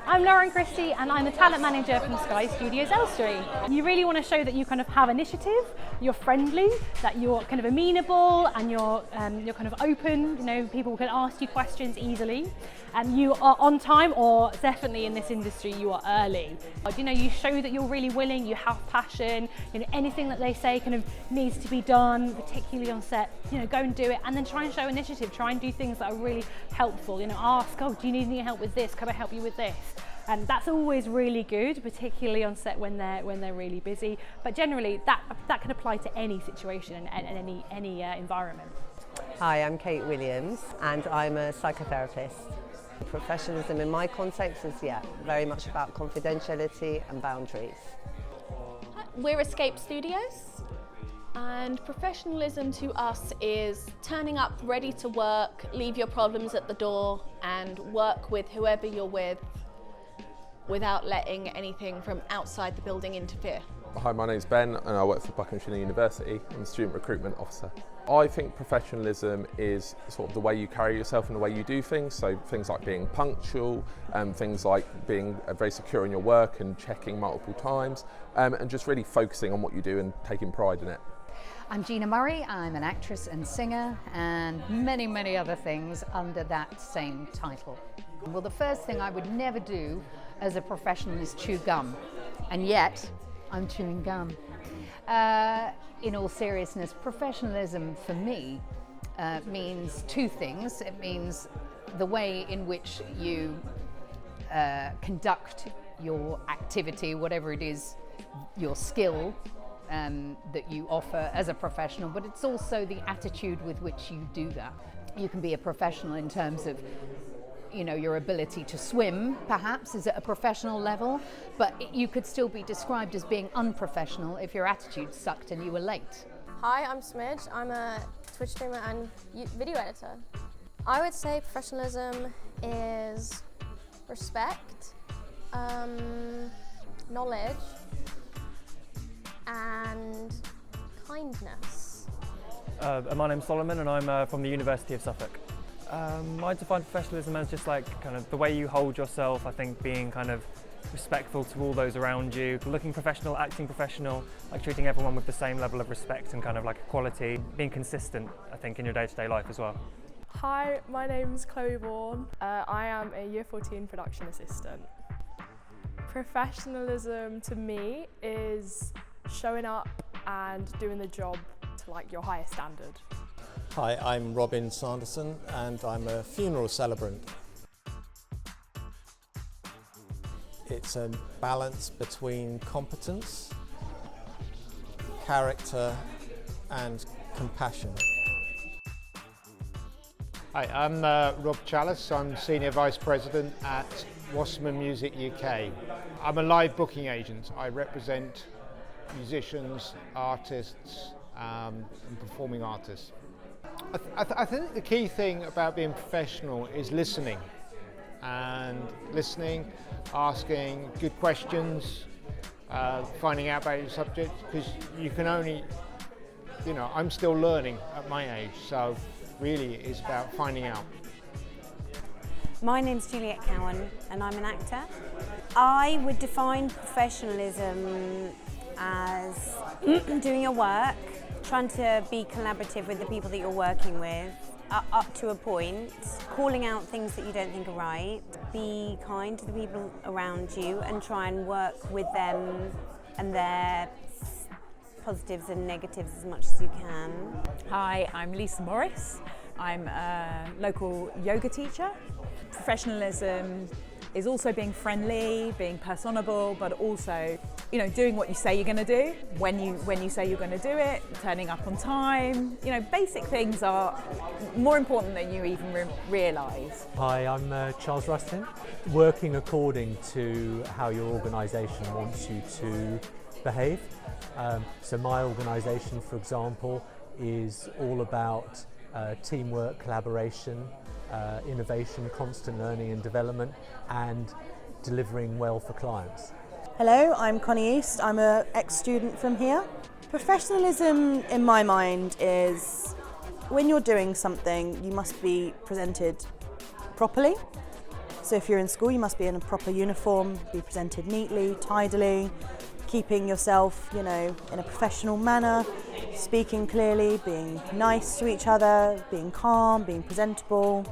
I'm Lauren Christie and I'm the talent manager from Sky Studios Elstree. You really want to show that you kind of have initiative, you're friendly, that you're kind of amenable and you're kind of open, you know, people can ask you questions easily. And you are on time, or definitely in this industry you are early. You know, you show that you're really willing, you have passion, you know, anything that they say kind of needs to be done, particularly on set, you know, go and do it, and then try and show initiative, try and do things that are really helpful, you know, ask, oh, do you need any help with this? Can I help you with this? And that's always really good, particularly on set when they're really busy. But generally, that can apply to any situation and any environment. Hi, I'm Kate Williams, and I'm a psychotherapist. Professionalism in my context is, very much about confidentiality and boundaries. We're Escape Studios, and professionalism to us is turning up ready to work, leave your problems at the door, and work with whoever you're with without letting anything from outside the building interfere. Hi, my name's Ben and I work for Buckinghamshire University. I'm a student recruitment officer. I think professionalism is sort of the way you carry yourself and the way you do things, so things like being punctual, things like being very secure in your work and checking multiple times, and just really focusing on what you do and taking pride in it. I'm Gina Murray, I'm an actress and singer and many, many other things under that same title. Well, the first thing I would never do as a professional is chew gum, and yet I'm chewing gum. In all seriousness, professionalism for me means two things. It means the way in which you conduct your activity, whatever it is, your skill that you offer as a professional, but it's also the attitude with which you do that. You can be a professional in terms of, you know, your ability to swim, perhaps, is at a professional level, but you could still be described as being unprofessional if your attitude sucked and you were late. Hi, I'm Smidge. I'm a Twitch streamer and video editor. I would say professionalism is respect, knowledge, and kindness. My name's Solomon and I'm from the University of Suffolk. I define professionalism as just like kind of the way you hold yourself, I think being kind of respectful to all those around you, looking professional, acting professional, like treating everyone with the same level of respect and kind of like equality, being consistent, I think, in your day-to-day life as well. Hi, my name's Chloe Vaughan. I am a Year 14 production assistant. Professionalism to me is showing up and doing the job to like your highest standard. Hi, I'm Robin Sanderson and I'm a funeral celebrant. It's a balance between competence, character and compassion. Hi, I'm Rob Chalice. I'm Senior Vice President at Wasserman Music UK. I'm a live booking agent. I represent musicians, artists and performing artists. I think the key thing about being professional is listening, asking good questions, finding out about your subject, because you can only, you know, I'm still learning at my age, so really it's about finding out. My name's Juliet Cowan and I'm an actor. I would define professionalism as doing your work, trying to be collaborative with the people that you're working with, up to a point, calling out things that you don't think are right, be kind to the people around you and try and work with them and their positives and negatives as much as you can. Hi, I'm Lisa Morris. I'm a local yoga teacher. Professionalism is also being friendly, being personable, but also you know, doing what you say you're going to do, when you say you're going to do it, turning up on time. You know, basic things are more important than you even realise. Hi, I'm Charles Rustin. Working according to how your organisation wants you to behave. So my organisation, for example, is all about teamwork, collaboration, innovation, constant learning and development, and delivering well for clients. Hello, I'm Connie East. I'm an ex-student from here. Professionalism, in my mind, is when you're doing something, you must be presented properly. So if you're in school, you must be in a proper uniform, be presented neatly, tidily, keeping yourself, you know, in a professional manner, speaking clearly, being nice to each other, being calm, being presentable.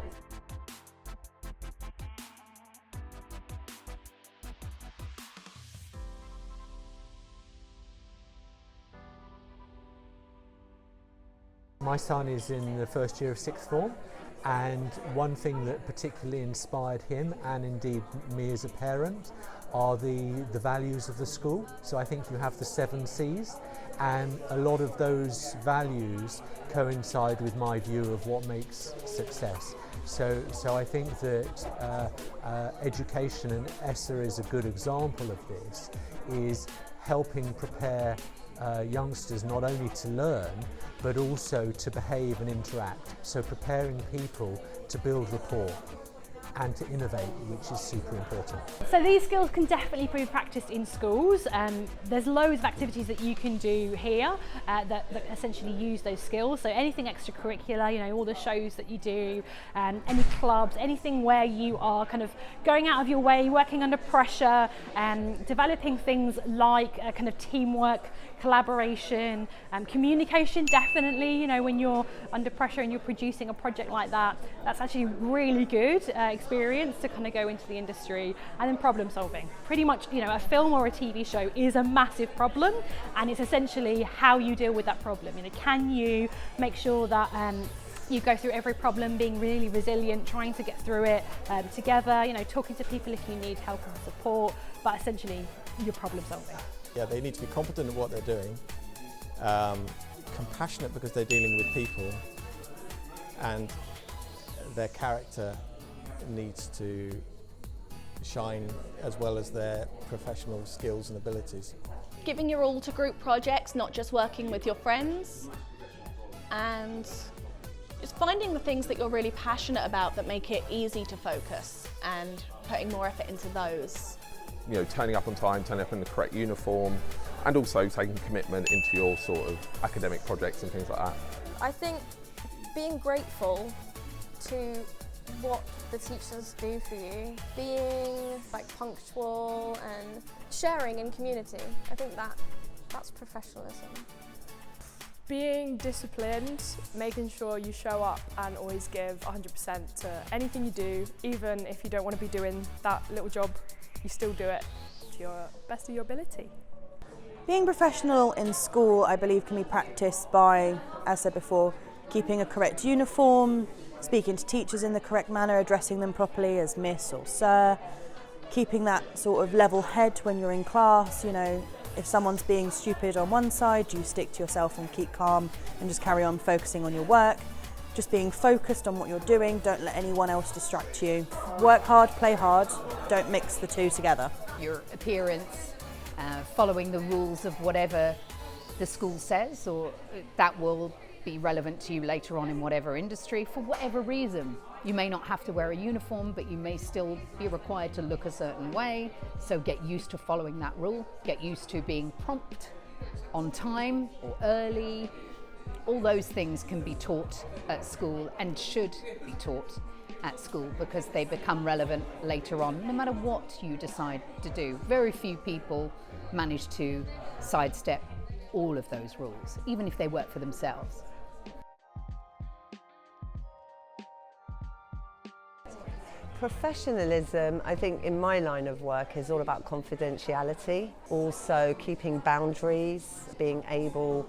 My son is in the first year of sixth form, and one thing that particularly inspired him, and indeed me as a parent, are the values of the school. So I think you have the 7 C's, and a lot of those values coincide with my view of what makes success. So I think that education, and ESSA is a good example of this, is helping prepare youngsters not only to learn but also to behave and interact. So preparing people to build rapport and to innovate, which is super important. So these skills can definitely be practiced in schools. There's loads of activities that you can do here that essentially use those skills. So anything extracurricular, you know, all the shows that you do, any clubs, anything where you are kind of going out of your way, working under pressure, developing things like kind of teamwork, collaboration, communication, definitely. You know, when you're under pressure and you're producing a project like that, that's actually really good experience to kind of go into the industry. And then problem solving. Pretty much, you know, a film or a TV show is a massive problem, and it's essentially how you deal with that problem. You know, can you make sure that you go through every problem being really resilient, trying to get through it together, you know, talking to people if you need help and support, but essentially you're problem solving. Yeah, they need to be competent at what they're doing, compassionate because they're dealing with people, and their character needs to shine as well as their professional skills and abilities. Giving your all to group projects, not just working with your friends, and just finding the things that you're really passionate about that make it easy to focus and putting more effort into those. You know, turning up on time, turning up in the correct uniform, and also taking commitment into your sort of academic projects and things like that. I think being grateful to what the teachers do for you, being like punctual and sharing in community, I think that's professionalism. Being disciplined, making sure you show up and always give 100% to anything you do, even if you don't want to be doing that little job, you still do it to your best of your ability. Being professional in school, I believe, can be practiced by, as said before, keeping a correct uniform, speaking to teachers in the correct manner, addressing them properly as Miss or Sir, keeping that sort of level head when you're in class. You know, if someone's being stupid on one side, you stick to yourself and keep calm and just carry on focusing on your work. Just being focused on what you're doing, don't let anyone else distract you. Work hard, play hard, don't mix the two together. Your appearance, following the rules of whatever the school says, or that will be relevant to you later on in whatever industry for whatever reason. You may not have to wear a uniform, but you may still be required to look a certain way, so get used to following that rule, get used to being prompt, on time or early. All those things can be taught at school and should be taught at school because they become relevant later on, no matter what you decide to do. Very few people manage to sidestep all of those rules, even if they work for themselves. Professionalism, I think in my line of work, is all about confidentiality, also keeping boundaries, being able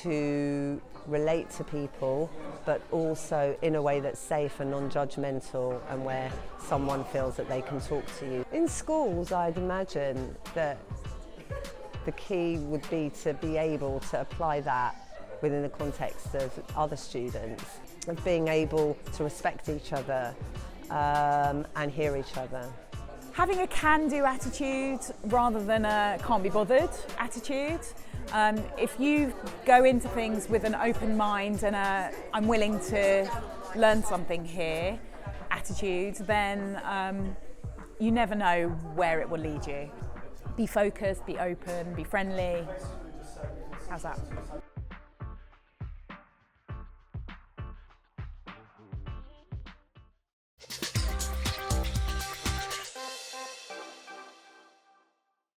to relate to people, but also in a way that's safe and non-judgmental and where someone feels that they can talk to you. In schools, I'd imagine that the key would be to be able to apply that within the context of other students, of being able to respect each other and hear each other. Having a can-do attitude rather than a can't be bothered attitude. If you go into things with an open mind and a I'm willing to learn something here attitude, then you never know where it will lead you. Be focused, be open, be friendly. How's that?